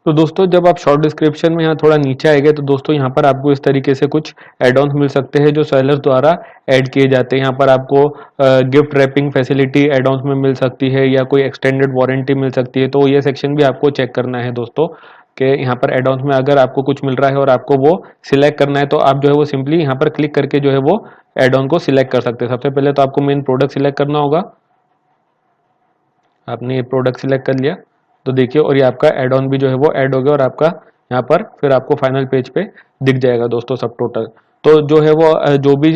तो दोस्तों जब आप शॉर्ट डिस्क्रिप्शन में यहाँ थोड़ा नीचे आएंगे तो दोस्तों यहाँ पर आपको इस तरीके से कुछ एड ऑन्स मिल सकते हैं जो सेलर्स द्वारा ऐड किए जाते हैं। यहाँ पर आपको gift wrapping facility add ons में मिल सकती है या कोई एक्सटेंडेड वारंटी मिल सकती है। तो ये सेक्शन भी आपको चेक करना है दोस्तों कि यहाँ पर एड ऑन्स में अगर आपको कुछ मिल रहा है और आपको वो सिलेक्ट करना है तो आप जो है वो सिंपली यहाँ पर क्लिक करके जो है वो एड ऑन को सिलेक्ट कर सकते हैं। सबसे पहले तो आपको मेन प्रोडक्ट सिलेक्ट करना होगा। आपने ये प्रोडक्ट सिलेक्ट कर लिया तो देखिए और ये आपका एड ऑन भी जो है वो ऐड हो गया और आपका यहाँ पर फिर आपको फाइनल पेज पे दिख जाएगा दोस्तों सब टोटल। तो जो है वो जो भी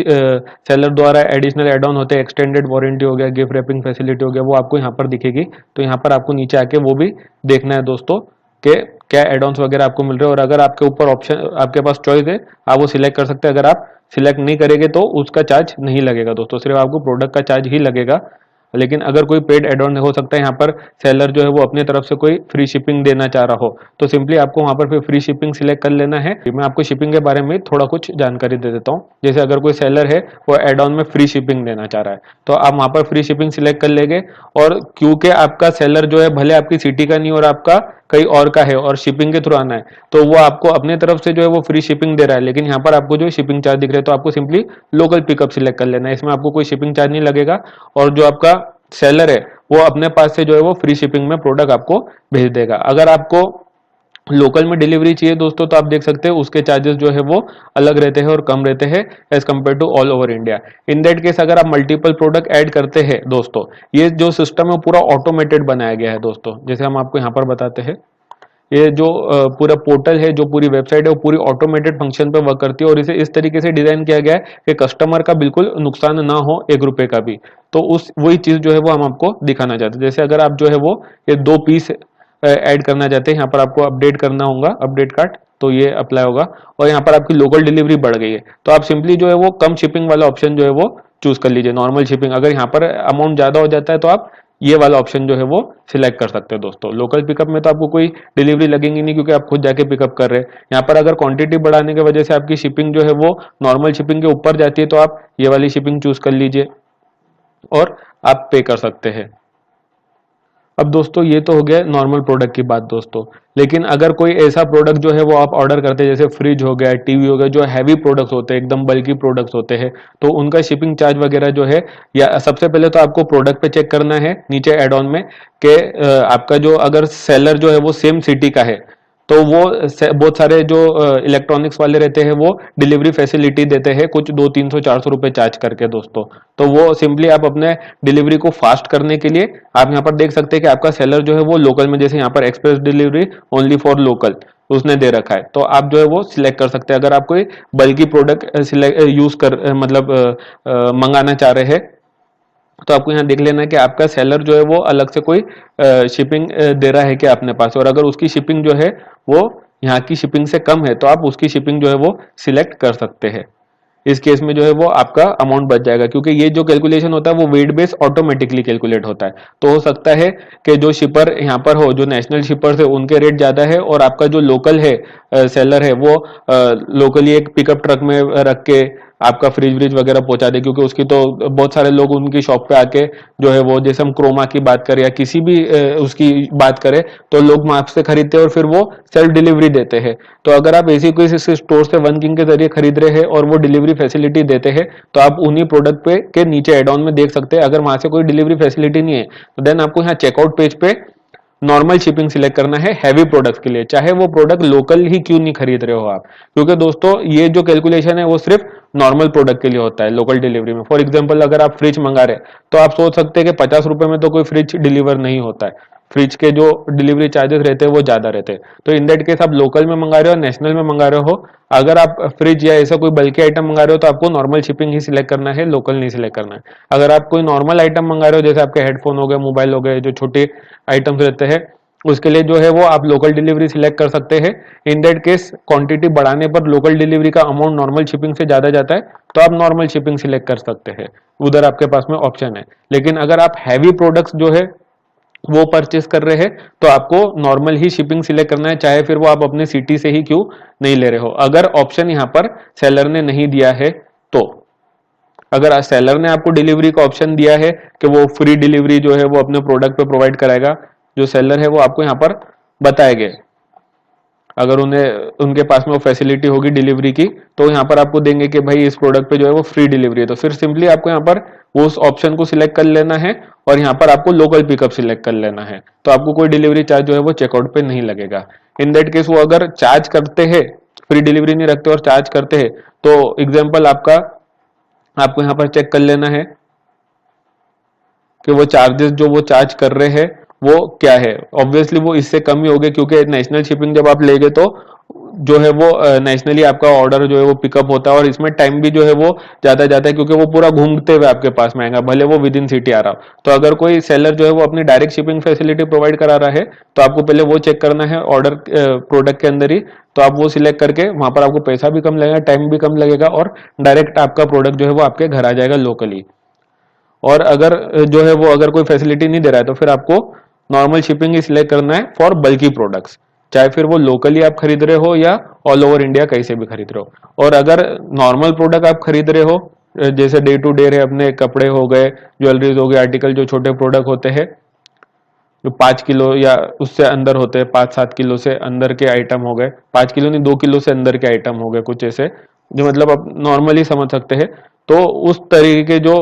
सेलर द्वारा एडिशनल एड ऑन होते हैं, एक्सटेंडेड वारंटी हो गया, गिफ्ट रैपिंग फैसिलिटी हो गया, वो आपको यहाँ पर दिखेगी। तो यहाँ पर आपको नीचे आके वो भी देखना है दोस्तों कि क्या एड ऑन्स वगैरह आपको मिल रहे हैं और अगर आपके ऊपर ऑप्शन आपके पास चॉइस है आप वो सिलेक्ट कर सकते हैं। अगर आप सिलेक्ट नहीं करेंगे तो उसका चार्ज नहीं लगेगा दोस्तों, सिर्फ आपको प्रोडक्ट का चार्ज ही लगेगा। लेकिन अगर कोई पेड एड ऑन हो सकता है यहाँ पर सेलर जो है वो अपनी तरफ से कोई फ्री शिपिंग देना चाह रहा हो तो सिंपली आपको वहां पर फिर फ्री शिपिंग सिलेक्ट कर लेना है। मैं आपको शिपिंग के बारे में थोड़ा कुछ जानकारी दे देता हूँ। जैसे अगर कोई सेलर है वो एड ऑन में फ्री शिपिंग देना चाह रहा है तो आप वहां पर फ्री शिपिंग सिलेक्ट कर लेंगे। और क्योंकि आपका सेलर जो है भले आपकी सिटी का नहीं और आपका कहीं और का है और शिपिंग के थ्रू आना है तो वो आपको अपने तरफ से जो है वो फ्री शिपिंग दे रहा है, लेकिन यहाँ पर आपको जो शिपिंग चार्ज दिख रहे हैं तो आपको सिंपली लोकल पिकअप सिलेक्ट कर लेना है। इसमें आपको कोई शिपिंग चार्ज नहीं लगेगा और जो आपका सेलर है वो अपने पास से जो है वो फ्री शिपिंग में प्रोडक्ट आपको भेज देगा। अगर आपको लोकल में डिलीवरी चाहिए दोस्तों तो आप देख सकते हैं उसके चार्जेस जो है वो अलग रहते हैं और कम रहते हैं as compare to all over India. In that case अगर आप मल्टीपल प्रोडक्ट ऐड करते हैं दोस्तों, ये जो सिस्टम है पूरा ऑटोमेटेड बनाया गया है दोस्तों। जैसे हम आपको यहाँ पर बताते हैं, ये जो पूरा पोर्टल है, जो पूरी वेबसाइट है वो पूरी ऑटोमेटेड फंक्शन पे वर्क करती है और इसे इस तरीके से डिजाइन किया गया है कि कस्टमर का बिल्कुल नुकसान ना हो एक रुपए का भी। तो उस वही चीज जो है वो हम आपको दिखाना चाहते हैं। जैसे अगर आप जो है वो ये 2 पीस ऐड करना चाहते हैं, यहाँ पर आपको अपडेट करना होगा, अपडेट कार्ट, तो ये अप्लाई होगा और यहाँ पर आपकी लोकल डिलीवरी बढ़ गई है तो आप सिंपली जो है वो कम शिपिंग वाला ऑप्शन जो है वो चूज कर लीजिए, नॉर्मल शिपिंग। अगर यहाँ पर अमाउंट ज्यादा हो जाता है तो आप ये वाला ऑप्शन जो है वो सिलेक्ट कर सकते हैं दोस्तों। लोकल पिकअप में तो आपको कोई डिलीवरी लगेगी नहीं क्योंकि आप खुद जाके पिकअप कर रहे हैं। यहाँ पर अगर क्वांटिटी बढ़ाने की वजह से आपकी शिपिंग जो है वो नॉर्मल शिपिंग के ऊपर जाती है तो आप ये वाली शिपिंग चूज कर लीजिए और आप पे कर सकते हैं। अब दोस्तों ये तो हो गया नॉर्मल प्रोडक्ट की बात दोस्तों। लेकिन अगर कोई ऐसा प्रोडक्ट जो है वो आप ऑर्डर करते हैं, जैसे फ्रिज हो गया, टीवी हो गया, जो हैवी प्रोडक्ट्स होते हैं, एकदम बल्कि प्रोडक्ट्स होते हैं, तो उनका शिपिंग चार्ज वगैरह जो है, या सबसे पहले तो आपको प्रोडक्ट पे चेक करना है नीचे एड ऑन में कि आपका जो अगर सेलर जो है वो सेम सिटी का है तो वो बहुत सारे जो इलेक्ट्रॉनिक्स वाले रहते हैं वो डिलीवरी फैसिलिटी देते हैं कुछ 200-300-400 रुपए चार्ज करके दोस्तों। तो वो सिंपली आप अपने डिलीवरी को फास्ट करने के लिए आप यहाँ पर देख सकते हैं कि आपका सेलर जो है वो लोकल में, जैसे यहाँ पर express delivery only for local उसने दे रखा है, तो आप जो है वो सिलेक्ट कर सकते हैं। अगर आप कोई बल्कि प्रोडक्ट यूज कर मतलब मंगाना चाह रहे हैं तो आपको यहाँ देख लेना है कि आपका सेलर जो है वो अलग से कोई शिपिंग दे रहा है क्या अपने पास, और अगर उसकी शिपिंग जो है वो यहाँ की शिपिंग से कम है तो आप उसकी शिपिंग जो है वो सिलेक्ट कर सकते हैं। इस केस में जो है वो आपका अमाउंट बच जाएगा क्योंकि ये जो कैलकुलेशन होता है वो वेट बेस ऑटोमेटिकली कैलकुलेट होता है। तो हो सकता है कि जो शिपर यहाँ पर हो, जो नेशनल शिपर्स है उनके रेट ज्यादा है और आपका जो लोकल है सेलर है वो लोकली एक पिकअप ट्रक में रख के आपका फ्रिज व्रिज वगैरह पहुंचा दे, क्योंकि उसकी तो बहुत सारे लोग उनकी शॉप पे आके जो है वो, जैसे हम क्रोमा की बात करें या किसी भी उसकी बात करें तो लोग माप से खरीदते हैं और फिर वो सेल्फ डिलीवरी देते हैं। तो अगर आप ऐसी कोई स्टोर से वन किंग के जरिए खरीद रहे हैं और वो डिलीवरी फैसिलिटी देते हैं तो आप उन्हीं प्रोडक्ट पे के नीचे एड ऑन में देख सकते हैं। अगर वहां से कोई डिलीवरी फैसिलिटी नहीं है तो देन आपको यहाँ चेकआउट पेज पे नॉर्मल शिपिंग सिलेक्ट करना है हैवी प्रोडक्ट के लिए, चाहे वो प्रोडक्ट लोकल ही क्यों नहीं खरीद रहे हो आप। क्योंकि दोस्तों ये जो कैलकुलेशन है वो सिर्फ नॉर्मल प्रोडक्ट के लिए होता है लोकल डिलीवरी में। फॉर एग्जांपल अगर आप फ्रिज मंगा रहे हैं तो आप सोच सकते हैं कि 50 रुपए में तो कोई फ्रिज डिलीवर नहीं होता है, फ्रिज के जो डिलीवरी चार्जेस रहते हैं वो ज्यादा रहते हैं। तो इन दैट केस आप लोकल में मंगा रहे हो, नेशनल में मंगा रहे हो, अगर आप फ्रिज या ऐसा कोई बल्कि आइटम मंगा रहे हो तो आपको नॉर्मल शिपिंग ही सिलेक्ट करना है, लोकल नहीं सिलेक्ट करना है। अगर आप कोई नॉर्मल आइटम मंगा रहे हो जैसे आपके हेडफोन हो गए, मोबाइल हो गए, जो छोटे आइटम्स रहते हैं, उसके लिए जो है वो आप लोकल डिलीवरी सिलेक्ट कर सकते हैं। इन दैट केस क्वांटिटी बढ़ाने पर लोकल डिलीवरी का अमाउंट नॉर्मल शिपिंग से ज्यादा जाता है तो आप नॉर्मल शिपिंग सिलेक्ट कर सकते हैं, उधर आपके पास में ऑप्शन है। लेकिन अगर आप हैवी प्रोडक्ट्स जो है वो परचेस कर रहे हैं तो आपको नॉर्मल ही शिपिंग सिलेक्ट करना है, चाहे फिर वो आप अपने सिटी से ही क्यों नहीं ले रहे हो। अगर ऑप्शन यहाँ पर सेलर ने नहीं दिया है तो, अगर सेलर ने आपको डिलीवरी का ऑप्शन दिया है कि वो फ्री डिलीवरी जो है वो अपने प्रोडक्ट पे प्रोवाइड कराएगा, जो सेलर है वो आपको यहाँ पर बताए गए अगर उन्हें उनके पास में वो फैसिलिटी होगी डिलीवरी की, तो यहाँ पर आपको देंगे कि भाई इस प्रोडक्ट पे जो है वो फ्री डिलीवरी है, तो फिर सिंपली आपको यहाँ पर वो उस ऑप्शन को सिलेक्ट कर लेना है और यहाँ पर आपको लोकल पिकअप सिलेक्ट कर लेना है, तो आपको कोई डिलीवरी चार्ज जो है वो चेकआउट पे नहीं लगेगा। इन दैट केस वो अगर चार्ज करते हैं, फ्री डिलीवरी नहीं रखते और चार्ज करते हैं, तो एग्जाम्पल आपका आपको यहाँ पर चेक कर लेना है कि वो चार्जेस जो वो चार्ज कर रहे हैं वो क्या है। ऑब्वियसली वो इससे कम ही होंगे, क्योंकि नेशनल शिपिंग जब आप लेंगे तो जो है वो नेशनली आपका ऑर्डर जो है वो पिकअप होता है, और इसमें टाइम भी जो है वो ज्यादा जाता है, क्योंकि वो पूरा घूमते हुए आपके पास में आएगा, भले वो विद इन सिटी आ रहा हो। तो अगर कोई सेलर जो है वो अपनी डायरेक्ट शिपिंग फैसिलिटी प्रोवाइड करा रहा है, तो आपको पहले वो चेक करना है ऑर्डर प्रोडक्ट के अंदर ही, तो आप वो सिलेक्ट करके वहां पर आपको पैसा भी कम लगेगा, टाइम भी कम लगेगा, और डायरेक्ट आपका प्रोडक्ट जो है वो आपके घर आ जाएगा लोकली। और अगर जो है वो अगर कोई फैसिलिटी नहीं दे रहा है, तो फिर आपको नॉर्मल शिपिंग ही सिलेक्ट करना है फॉर बल्की प्रोडक्ट्स, चाहे फिर वो लोकली आप खरीद रहे हो या ऑल ओवर इंडिया कहीं से भी खरीद रहे हो। और अगर नॉर्मल प्रोडक्ट आप खरीद रहे हो, जैसे डे टू डे है, अपने कपड़े हो गए, ज्वेलरीज हो गए, आर्टिकल जो छोटे प्रोडक्ट होते हैं, जो 5 किलो या उससे अंदर होते हैं, 5-7 किलो से अंदर के आइटम हो गए, 5 किलो नहीं 2 किलो से अंदर के आइटम हो गए, कुछ ऐसे जो मतलब आप नॉर्मली समझ सकते हैं, तो उस तरीके जो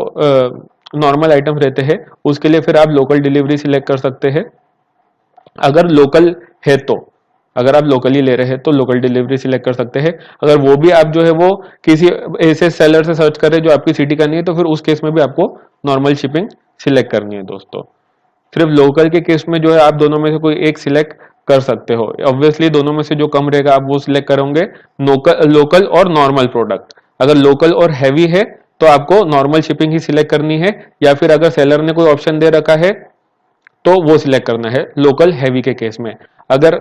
नॉर्मल आइटम रहते हैं उसके लिए फिर आप लोकल डिलीवरी सिलेक्ट कर सकते हैं। अगर लोकल है तो, अगर आप लोकली ले रहे हैं तो लोकल डिलीवरी सिलेक्ट कर सकते हैं। अगर वो भी आप जो है वो किसी ऐसे सेलर से सर्च कर रहे हैं जो आपकी सिटी का नहीं है, तो फिर उस केस में भी आपको नॉर्मल शिपिंग सिलेक्ट करनी है दोस्तों। सिर्फ लोकल के केस में जो है आप दोनों में से कोई एक सिलेक्ट कर सकते हो। ऑब्वियसली दोनों में से जो कम रहेगा आप वो सिलेक्ट करोगे, लोकल और नॉर्मल प्रोडक्ट। अगर लोकल और हैवी है तो आपको नॉर्मल शिपिंग ही सिलेक्ट करनी है, या फिर अगर सेलर ने कोई ऑप्शन दे रखा है तो वो सिलेक्ट करना है लोकल हैवी के केस में। अगर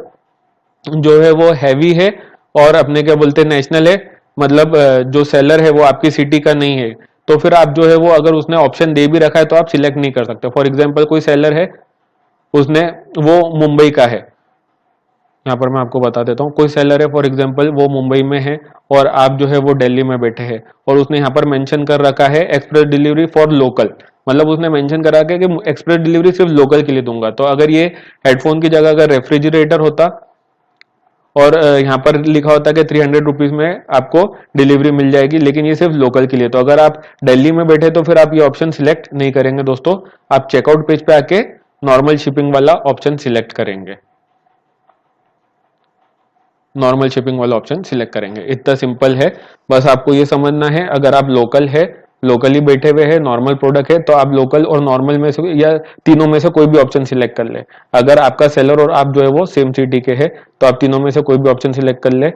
जो है वो हैवी है और अपने क्या बोलते हैं नेशनल है, मतलब जो सेलर है वो आपकी सिटी का नहीं है, तो फिर आप जो है वो अगर उसने ऑप्शन दे भी रखा है तो आप सिलेक्ट नहीं कर सकते। फॉर एग्जांपल कोई सेलर है, उसने वो मुंबई का है, यहाँ पर मैं आपको बता देता हूँ, कोई सेलर है फॉर एग्जांपल वो मुंबई में है और आप जो है वो दिल्ली में बैठे हैं, और उसने यहाँ पर मेंशन कर रखा है एक्सप्रेस डिलीवरी फॉर लोकल, मतलब उसने मेंशन करा के कि एक्सप्रेस डिलीवरी सिर्फ लोकल के लिए दूंगा। तो अगर ये हेडफोन की जगह अगर रेफ्रिजरेटर होता और यहाँ पर लिखा होता कि 300 रुपीज में आपको डिलीवरी मिल जाएगी, लेकिन ये सिर्फ लोकल के लिए, तो अगर आप दिल्ली में बैठे तो फिर आप ये ऑप्शन सिलेक्ट नहीं करेंगे दोस्तों, आप चेकआउट पेज पे आके नॉर्मल शिपिंग वाला ऑप्शन सिलेक्ट करेंगे, नॉर्मल शिपिंग वाला ऑप्शन सिलेक्ट करेंगे। इतना सिंपल है, बस आपको ये समझना है। अगर आप लोकल है, लोकली बैठे हुए हैं, नॉर्मल प्रोडक्ट है, तो आप लोकल और नॉर्मल में से या तीनों में से कोई भी ऑप्शन सिलेक्ट कर ले। अगर आपका सेलर और आप जो है वो सेम सिटी के है, तो आप तीनों में से कोई भी ऑप्शन सिलेक्ट कर ले।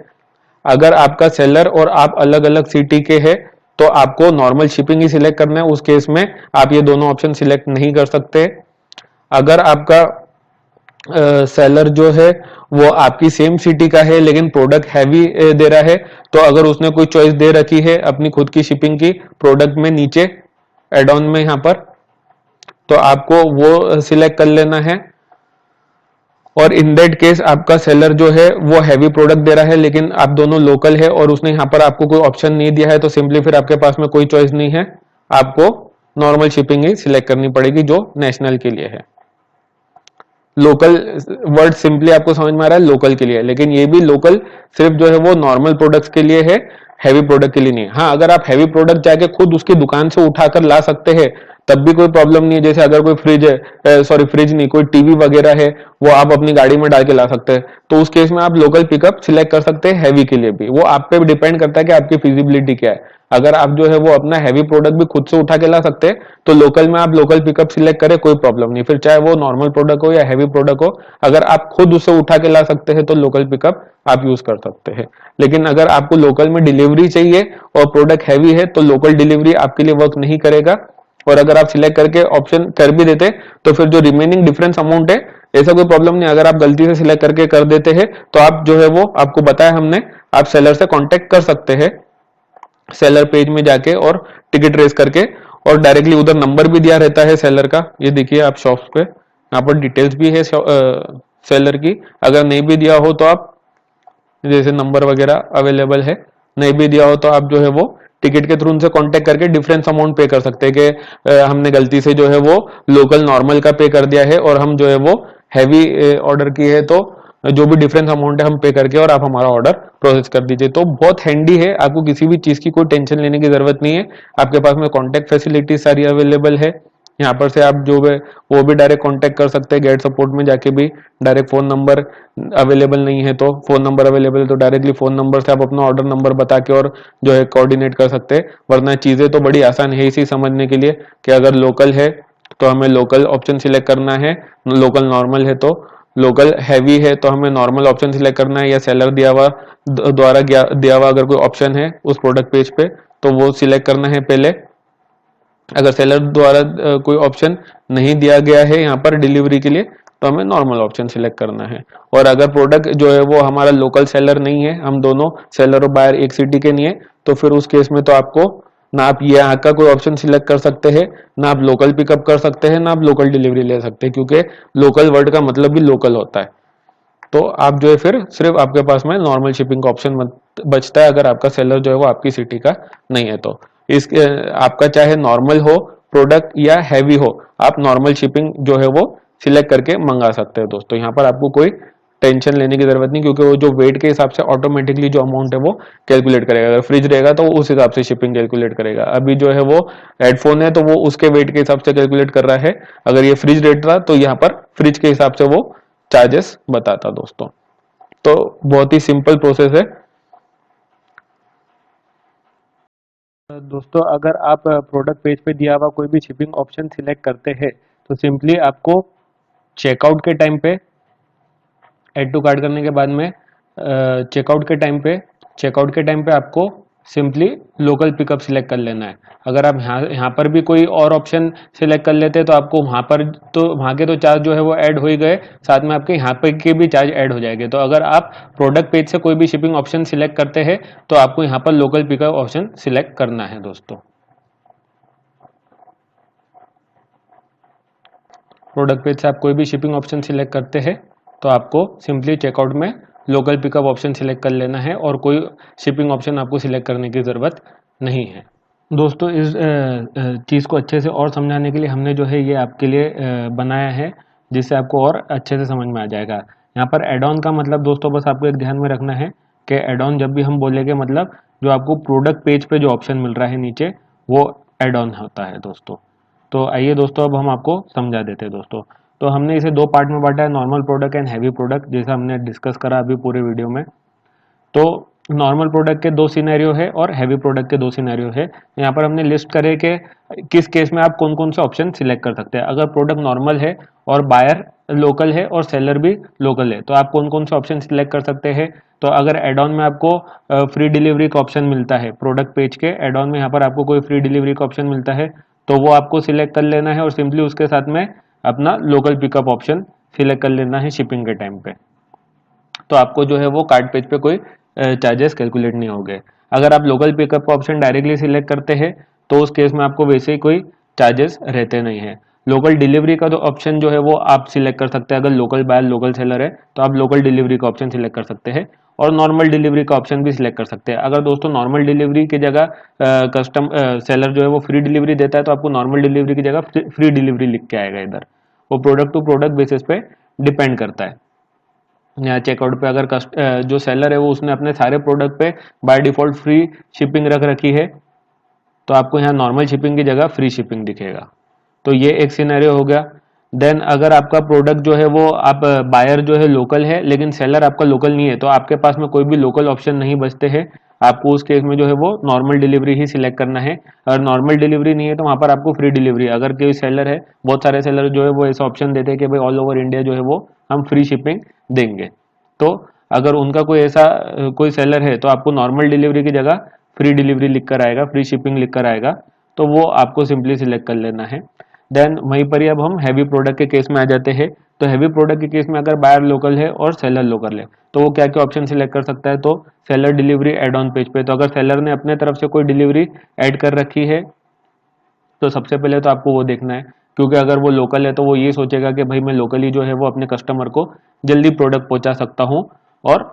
अगर आपका सेलर और आप अलग अलग सिटी के है, तो आपको नॉर्मल शिपिंग ही सिलेक्ट करना है, उस केस में आप ये दोनों ऑप्शन सिलेक्ट नहीं कर सकते। अगर आपका सेलर जो है वो आपकी सेम सिटी का है लेकिन प्रोडक्ट हैवी दे रहा है, तो अगर उसने कोई चॉइस दे रखी है अपनी खुद की शिपिंग की प्रोडक्ट में नीचे एड ऑन में यहाँ पर, तो आपको वो सिलेक्ट कर लेना है। और इन दैट केस आपका सेलर जो है वो हैवी प्रोडक्ट दे रहा है लेकिन आप दोनों लोकल है और उसने यहाँ पर आपको कोई ऑप्शन नहीं दिया है, तो सिंपली फिर आपके पास में कोई चॉइस नहीं है, आपको नॉर्मल शिपिंग ही सिलेक्ट करनी पड़ेगी जो नेशनल के लिए है। लोकल वर्ड सिंपली आपको समझ में आ रहा है, लोकल के लिए, लेकिन ये भी लोकल सिर्फ जो है वो नॉर्मल प्रोडक्ट्स के लिए है, हैवी प्रोडक्ट के लिए नहीं। हाँ, अगर आप हैवी प्रोडक्ट जाके खुद उसकी दुकान से उठाकर ला सकते हैं तब भी कोई प्रॉब्लम नहीं है। जैसे अगर कोई फ्रिज है, सॉरी फ्रिज नहीं, कोई टीवी वगैरह है, वो आप अपनी गाड़ी में डाल के ला सकते हैं, तो उस केस में आप लोकल पिकअप सिलेक्ट कर सकते हैं हैवी के लिए भी। वो आप पे डिपेंड करता है कि आपकी फिजिबिलिटी क्या है। अगर आप जो है वो अपना हैवी प्रोडक्ट भी खुद से उठा के ला सकते हैं तो लोकल में आप लोकल पिकअप सिलेक्ट करें, कोई प्रॉब्लम नहीं, फिर चाहे वो नॉर्मल प्रोडक्ट हो या हैवी प्रोडक्ट हो। अगर आप खुद उसे उठा के ला सकते हैं तो लोकल पिकअप आप यूज कर सकते हैं। लेकिन अगर आपको लोकल में डिलीवरी चाहिए और प्रोडक्ट हैवी है तो लोकल डिलीवरी आपके लिए वर्क नहीं करेगा। और अगर आप सिलेक्ट करके ऑप्शन कर भी देते तो फिर जो रिमेनिंग डिफरेंस अमाउंट है, ऐसा कोई प्रॉब्लम नहीं, अगर आप गलती से सिलेक्ट करके कर देते हैं तो आप जो है वो आपको बताया हमने, आप सेलर से कांटेक्ट कर सकते हैं, सेलर पेज में जाके और टिकट रेस करके, और डायरेक्टली उधर नंबर भी दिया रहता है सेलर का। ये देखिए आप शॉप्स पे यहाँ पर डिटेल्स भी है सेलर की। अगर नहीं भी दिया हो तो आप जैसे नंबर वगैरह अवेलेबल है, नहीं भी दिया हो तो आप जो है वो टिकट के थ्रू उनसे कांटेक्ट करके डिफरेंस अमाउंट पे कर सकते हैं कि हमने गलती से जो है वो लोकल नॉर्मल का पे कर दिया है और हम जो है वो हैवी ऑर्डर की है, तो जो भी डिफरेंस अमाउंट है हम पे करके और आप हमारा ऑर्डर प्रोसेस कर दीजिए। तो बहुत हैंडी है, आपको किसी भी चीज़ की कोई टेंशन लेने की ज़रूरत नहीं है। आपके पास में कॉन्टैक्ट फैसिलिटी सारी अवेलेबल है। यहाँ पर से आप जो है वो भी डायरेक्ट कांटेक्ट कर सकते हैं। गेट सपोर्ट में जाके भी डायरेक्ट फ़ोन नंबर अवेलेबल नहीं है तो फ़ोन नंबर अवेलेबल है तो डायरेक्टली फ़ोन नंबर से आप अपना ऑर्डर नंबर बता के और जो है कोऑर्डिनेट कर सकते हैं। वरना चीज़ें तो बड़ी आसान है इसी समझने के लिए कि अगर लोकल है तो हमें लोकल ऑप्शन सिलेक्ट करना है, लोकल नॉर्मल है तो लोकल हैवी है तो हमें नॉर्मल ऑप्शन सिलेक्ट करना है, या सेलर दिया हुआ द्वारा दिया हुआ अगर कोई ऑप्शन है उस प्रोडक्ट पेज पे तो वो सिलेक्ट करना है पहले। अगर सेलर द्वारा कोई ऑप्शन नहीं दिया गया है यहाँ पर डिलीवरी के लिए तो हमें नॉर्मल ऑप्शन सिलेक्ट करना है। और अगर प्रोडक्ट जो है वो हमारा लोकल सेलर नहीं है, हम दोनों सेलर और बायर एक सिटी के नहीं है, तो फिर उस केस में तो आपको ना आप ये यहाँ का कोई ऑप्शन सिलेक्ट कर सकते हैं, ना आप लोकल पिकअप कर सकते हैं, ना आप लोकल डिलीवरी ले सकते हैं, क्योंकि लोकल वर्ड का मतलब भी लोकल होता है। तो आप जो है फिर सिर्फ आपके पास में नॉर्मल शिपिंग का ऑप्शन बचता है अगर आपका सेलर जो है वो आपकी सिटी का नहीं है तो। इस आपका चाहे नॉर्मल हो प्रोडक्ट या हैवी हो, आप नॉर्मल शिपिंग जो है वो सिलेक्ट करके मंगा सकते हो दोस्तों। यहाँ पर आपको कोई टेंशन लेने की जरूरत नहीं, क्योंकि वो जो वेट के हिसाब से ऑटोमेटिकली जो अमाउंट है वो कैलकुलेट करेगा। अगर फ्रिज रहेगा तो वो उस हिसाब से शिपिंग कैलकुलेट करेगा। अभी जो है वो हेडफोन है तो वो उसके वेट के हिसाब से कैलकुलेट कर रहा है। अगर ये फ्रिज रेट था तो यहाँ पर फ्रिज के हिसाब से वो चार्जेस बताता दोस्तों। तो बहुत ही सिंपल प्रोसेस है दोस्तों। अगर आप प्रोडक्ट पेज पे दिया हुआ कोई भी शिपिंग ऑप्शन सिलेक्ट करते हैं तो सिंपली आपको चेकआउट के टाइम पे ऐड टू कार्ट करने के बाद में चेकआउट के टाइम पे आपको सिंपली लोकल पिकअप सिलेक्ट कर लेना है। अगर आप यहाँ पर भी कोई और ऑप्शन सिलेक्ट कर लेते हैं तो आपको वहाँ के तो चार्ज जो है वो ऐड हो ही गए, साथ में आपके यहाँ पे के भी चार्ज ऐड हो जाएंगे। तो अगर आप प्रोडक्ट पेज से कोई भी शिपिंग ऑप्शन सिलेक्ट करते हैं तो आपको यहाँ पर लोकल पिकअप ऑप्शन सिलेक्ट करना है दोस्तों। प्रोडक्ट पेज से आप कोई भी शिपिंग ऑप्शन सिलेक्ट करते हैं तो आपको सिंपली चेकआउट में लोकल पिकअप ऑप्शन सिलेक्ट कर लेना है और कोई शिपिंग ऑप्शन आपको सिलेक्ट करने की ज़रूरत नहीं है दोस्तों। इस चीज़ को अच्छे से और समझाने के लिए हमने जो है ये आपके लिए बनाया है, जिससे आपको और अच्छे से समझ में आ जाएगा। यहाँ पर एड ऑन का मतलब दोस्तों बस आपको एक ध्यान में रखना है कि एड ऑन जब भी हम बोलेंगे मतलब जो आपको प्रोडक्ट पेज पे जो ऑप्शन मिल रहा है नीचे वो एड ऑन होता है दोस्तों। तो आइए दोस्तों अब हम आपको समझा देते हैं दोस्तों। तो हमने इसे दो पार्ट में बांटा है, normal product and heavy product, जैसा हमने डिस्कस करा अभी पूरे वीडियो में। तो नॉर्मल प्रोडक्ट के दो सिनेरियो है और हैवी प्रोडक्ट के दो सिनेरियो है। यहाँ पर हमने लिस्ट करे कि किस केस में आप कौन कौन से ऑप्शन सिलेक्ट कर सकते हैं। अगर प्रोडक्ट नॉर्मल है और बायर लोकल है और सेलर भी लोकल है तो आप कौन कौन से ऑप्शन सिलेक्ट कर सकते हैं। तो अगर एड ऑन में आपको फ्री डिलीवरी का ऑप्शन मिलता है, प्रोडक्ट पेज के एड ऑन में यहाँ पर आपको कोई फ्री डिलीवरी का ऑप्शन मिलता है तो वो आपको सिलेक्ट कर लेना है और सिंपली उसके साथ में अपना लोकल पिकअप ऑप्शन सिलेक्ट कर लेना है शिपिंग के टाइम पे। तो आपको जो है वो कार्ड पेज पे कोई चार्जेस कैलकुलेट नहीं होंगे। अगर आप लोकल पिकअप का ऑप्शन डायरेक्टली सिलेक्ट करते हैं तो उस केस में आपको वैसे ही कोई चार्जेस रहते नहीं है। लोकल डिलीवरी का तो ऑप्शन जो है वो आप सिलेक्ट कर सकते हैं। अगर लोकल बायर लोकल सेलर है तो आप लोकल डिलीवरी का ऑप्शन सिलेक्ट कर सकते हैं और नॉर्मल डिलीवरी का ऑप्शन भी सिलेक्ट कर सकते हैं। अगर दोस्तों नॉर्मल डिलीवरी की जगह कस्टम सेलर जो है वो फ्री डिलीवरी देता है तो आपको नॉर्मल डिलीवरी की जगह फ्री डिलीवरी लिख के आएगा इधर। वो प्रोडक्ट टू प्रोडक्ट बेसिस पे डिपेंड करता है। या चेकआउट पे अगर जो सेलर है वो उसने अपने सारे प्रोडक्ट पे बाय डिफॉल्ट फ्री शिपिंग रख रखी है तो आपको यहाँ नॉर्मल शिपिंग की जगह फ्री शिपिंग दिखेगा। तो ये एक सिनेरियो हो गया। देन अगर आपका प्रोडक्ट जो है वो आप बायर जो है लोकल है लेकिन सेलर आपका लोकल नहीं है तो आपके पास में कोई भी लोकल ऑप्शन नहीं बचते हैं। आपको उस केस में जो है वो नॉर्मल डिलीवरी ही सिलेक्ट करना है। अगर नॉर्मल डिलीवरी नहीं है तो वहाँ पर आपको फ्री डिलीवरी, अगर कोई सेलर है, बहुत सारे सेलर जो है वो ऐसा ऑप्शन देते हैं कि भाई ऑल ओवर इंडिया जो है वो हम फ्री शिपिंग देंगे। तो अगर उनका कोई ऐसा कोई सेलर है तो आपको नॉर्मल डिलीवरी की जगह फ्री डिलीवरी लिख कर आएगा, फ्री शिपिंग लिख कर आएगा, तो वो आपको सिंपली सिलेक्ट कर लेना है। देन वहीं पर ही अब हम हैवी प्रोडक्ट के केस में आ जाते हैं। तो हैवी प्रोडक्ट के केस में अगर बायर लोकल है और सेलर लोकल है तो वो क्या क्या ऑप्शन सिलेक्ट कर सकता है। तो seller delivery add on page पे, तो अगर सेलर ने अपने तरफ से कोई डिलीवरी ऐड कर रखी है तो सबसे पहले तो आपको वो देखना है, क्योंकि अगर वो लोकल है तो वो ये सोचेगा कि भाई मैं लोकली जो है वो अपने कस्टमर को जल्दी प्रोडक्ट पहुंचा सकता हूँ और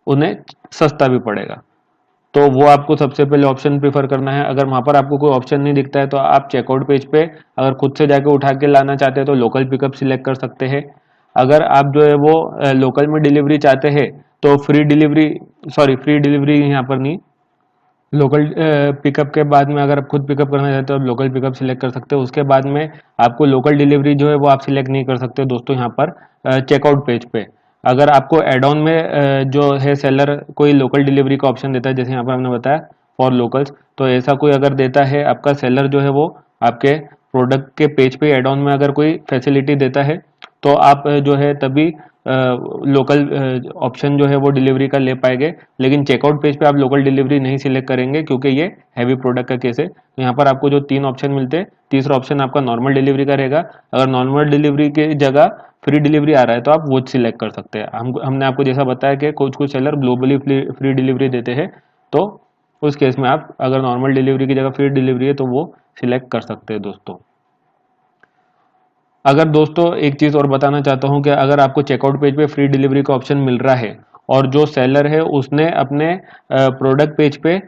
उन्हें सस्ता भी पड़ेगा। तो वो आपको सबसे पहले ऑप्शन प्रीफर करना है। अगर वहाँ पर आपको कोई ऑप्शन नहीं दिखता है तो आप चेकआउट पेज पे अगर खुद से जाके उठा के लाना चाहते हैं तो लोकल पिकअप सिलेक्ट कर सकते हैं। अगर आप जो है वो लोकल में डिलीवरी चाहते हैं तो free delivery, sorry free delivery यहाँ पर नहीं, लोकल पिकअप के बाद में अगर आप खुद पिकअप करना चाहते हो आप लोकल पिकअप सिलेक्ट कर सकते हो। उसके बाद में आपको लोकल डिलीवरी जो है वो आप सिलेक्ट नहीं कर सकते दोस्तों यहाँ पर चेकआउट पेज पे। अगर आपको एड ऑन में जो है सेलर कोई लोकल डिलीवरी का ऑप्शन देता है, जैसे यहाँ पर हमने बताया फॉर लोकल्स, तो ऐसा कोई अगर देता है आपका सेलर जो है वो आपके प्रोडक्ट के पेज पे एड ऑन में अगर कोई फैसिलिटी देता है तो आप जो है तभी लोकल ऑप्शन जो है वो डिलीवरी का ले पाएंगे। लेकिन चेकआउट पेज पे आप लोकल डिलीवरी नहीं सिलेक्ट करेंगे क्योंकि ये हैवी प्रोडक्ट का केस है। तो यहाँ पर आपको जो 3 ऑप्शन मिलते हैं, तीसरा ऑप्शन आपका नॉर्मल डिलीवरी का रहेगा। अगर नॉर्मल डिलीवरी की जगह फ्री डिलीवरी आ रहा है तो आप वो सिलेक्ट कर सकते हैं। हमने आपको जैसा बताया कि कुछ कुछ सेलर ग्लोबली फ्री डिलीवरी देते हैं, तो उस केस में आप अगर नॉर्मल डिलीवरी की जगह फ्री डिलीवरी है तो वो सिलेक्ट कर सकते हैं दोस्तों। अगर दोस्तों एक चीज़ और बताना चाहता हूँ कि अगर आपको चेकआउट पेज पे फ्री डिलीवरी का ऑप्शन मिल रहा है और जो सेलर है उसने अपने प्रोडक्ट पेज पे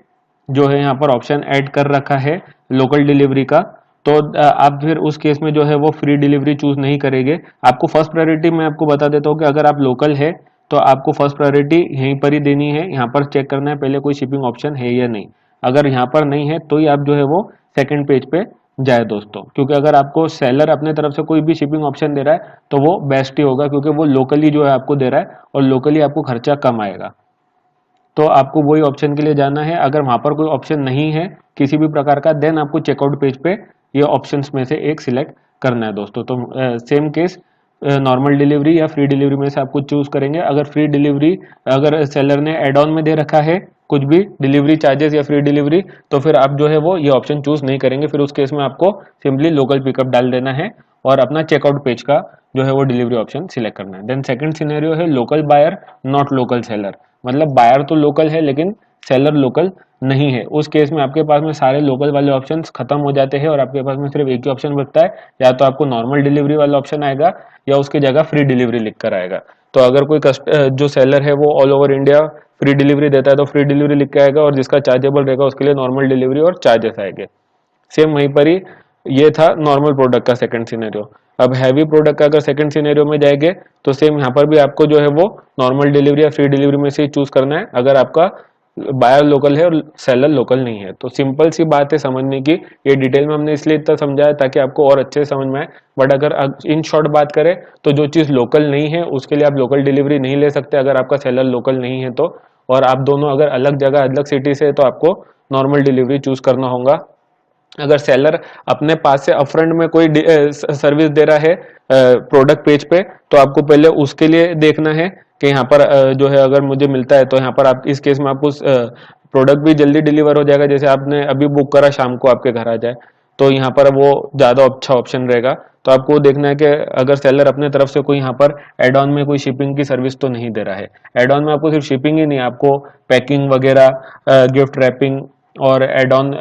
जो है यहाँ पर ऑप्शन ऐड कर रखा है लोकल डिलीवरी का, तो आप फिर उस केस में जो है वो फ्री डिलीवरी चूज नहीं करेंगे। आपको फर्स्ट प्रायोरिटी मैं आपको बता देता हूँ कि अगर आप लोकल है तो आपको फर्स्ट प्रायोरिटी यहीं पर ही देनी है। यहाँ पर चेक करना है पहले कोई शिपिंग ऑप्शन है या नहीं। अगर यहाँ पर नहीं है तो ही आप जो है वो सेकंड पेज पे जाए दोस्तों, क्योंकि अगर आपको सेलर अपने तरफ से कोई भी शिपिंग ऑप्शन दे रहा है तो वो बेस्ट ही होगा, क्योंकि वो लोकली जो है आपको दे रहा है और लोकली आपको खर्चा कम आएगा। तो आपको वही ऑप्शन के लिए जाना है। अगर वहां पर कोई ऑप्शन नहीं है किसी भी प्रकार का, देन आपको चेकआउट पेज पे ये ऑप्शंस में से एक सिलेक्ट करना है दोस्तों। तो सेम केस नॉर्मल डिलीवरी या फ्री डिलीवरी में से आपको चूज करेंगे। अगर फ्री डिलीवरी अगर सेलर ने एड ऑन में दे रखा है कुछ भी डिलीवरी चार्जेस या फ्री डिलीवरी, तो फिर आप जो है वो ये ऑप्शन चूज नहीं करेंगे। फिर उस केस में आपको सिंपली लोकल पिकअप डाल देना है और अपना चेकआउट पेज का जो है वो डिलीवरी ऑप्शन सिलेक्ट करना है। देन सेकंड सिनेरियो है local buyer not local seller, मतलब बायर तो लोकल है लेकिन सेलर लोकल नहीं है। उस केस में आपके पास में सारे लोकल वाले ऑप्शंस खत्म हो जाते हैं और आपके पास में सिर्फ एक ही ऑप्शन बचता है, या तो आपको नॉर्मल डिलीवरी वाला ऑप्शन आएगा या उसकी जगह फ्री डिलीवरी लिख कर आएगा। तो अगर कोई जो सेलर है वो all over India free delivery देता है तो फ्री डिलीवरी लिख के आएगा, और जिसका चार्जेबल रहेगा उसके लिए नॉर्मल डिलीवरी और चार्जेस आएंगे। सेम वहीं पर ही ये था नॉर्मल प्रोडक्ट का सेकंड सिनेरियो। अब हैवी प्रोडक्ट का अगर सेकंड सिनेरियो में जाएंगे तो सेम यहाँ पर भी आपको जो है वो नॉर्मल डिलीवरी या फ्री डिलीवरी में से ही चूज करना है, अगर आपका बायर लोकल है और सेलर लोकल नहीं है। तो सिंपल सी बात है समझने की। ये डिटेल में हमने इसलिए इतना समझाया ताकि आपको और अच्छे से समझ में आए। बट अगर इन शॉर्ट बात करें तो जो चीज़ लोकल नहीं है उसके लिए आप लोकल डिलीवरी नहीं ले सकते अगर आपका सेलर लोकल नहीं है तो, और आप दोनों अगर अलग जगह अलग सिटी से है तो आपको नॉर्मल डिलीवरी चूज करना होगा। अगर सेलर अपने पास से अपफ्रंट में कोई सर्विस दे रहा है प्रोडक्ट पेज पे, तो आपको पहले उसके लिए देखना है कि यहाँ पर जो है अगर मुझे मिलता है तो यहाँ पर आप इस केस में आपको प्रोडक्ट भी जल्दी डिलीवर हो जाएगा। जैसे आपने अभी बुक करा शाम को आपके घर आ जाए, तो यहाँ पर वो ज़्यादा अच्छा ऑप्शन रहेगा। तो आपको देखना है कि अगर सेलर अपने तरफ से कोई यहाँ पर एड ऑन में कोई शिपिंग की सर्विस तो नहीं दे रहा है। एड ऑन में आपको सिर्फ शिपिंग ही नहीं, आपको पैकिंग वगैरह, गिफ्ट रैपिंग और एड ऑन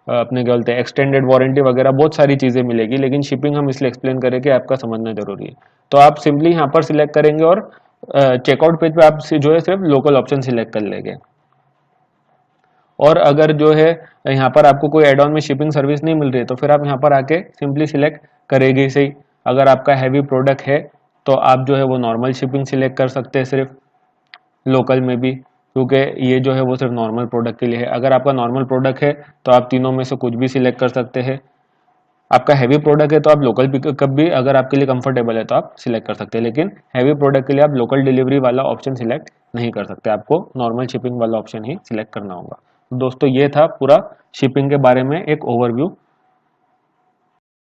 अपने क्या बोलते हैं एक्सटेंडेड वारंटी वगैरह बहुत सारी चीज़ें मिलेगी। लेकिन शिपिंग हम इसलिए एक्सप्लेन करें कि आपका समझना जरूरी है। तो आप सिंपली यहाँ पर सिलेक्ट करेंगे और चेकआउट पेज पे आप जो है सिर्फ लोकल ऑप्शन सिलेक्ट कर लेंगे। और अगर जो है यहाँ पर आपको कोई एड ऑन में शिपिंग सर्विस नहीं मिल रही है तो फिर आप यहाँ पर आके सिंपली सिलेक्ट करेंगे सही। अगर आपका हैवी प्रोडक्ट है तो आप जो है वो नॉर्मल शिपिंग सिलेक्ट कर सकते हैं सिर्फ लोकल में भी, क्योंकि ये जो है वो सिर्फ नॉर्मल प्रोडक्ट के लिए है। अगर आपका नॉर्मल प्रोडक्ट है तो आप तीनों में से कुछ भी सिलेक्ट कर सकते हैं। आपका हैवी प्रोडक्ट है तो आप लोकल पिकअप भी अगर आपके लिए कंफर्टेबल है तो आप सिलेक्ट कर सकते हैं। लेकिन हैवी प्रोडक्ट के लिए आप लोकल डिलीवरी वाला ऑप्शन सिलेक्ट नहीं कर सकते, आपको नॉर्मल शिपिंग वाला ऑप्शन ही सिलेक्ट करना होगा। दोस्तों ये था पूरा शिपिंग के बारे में एक ओवरव्यू।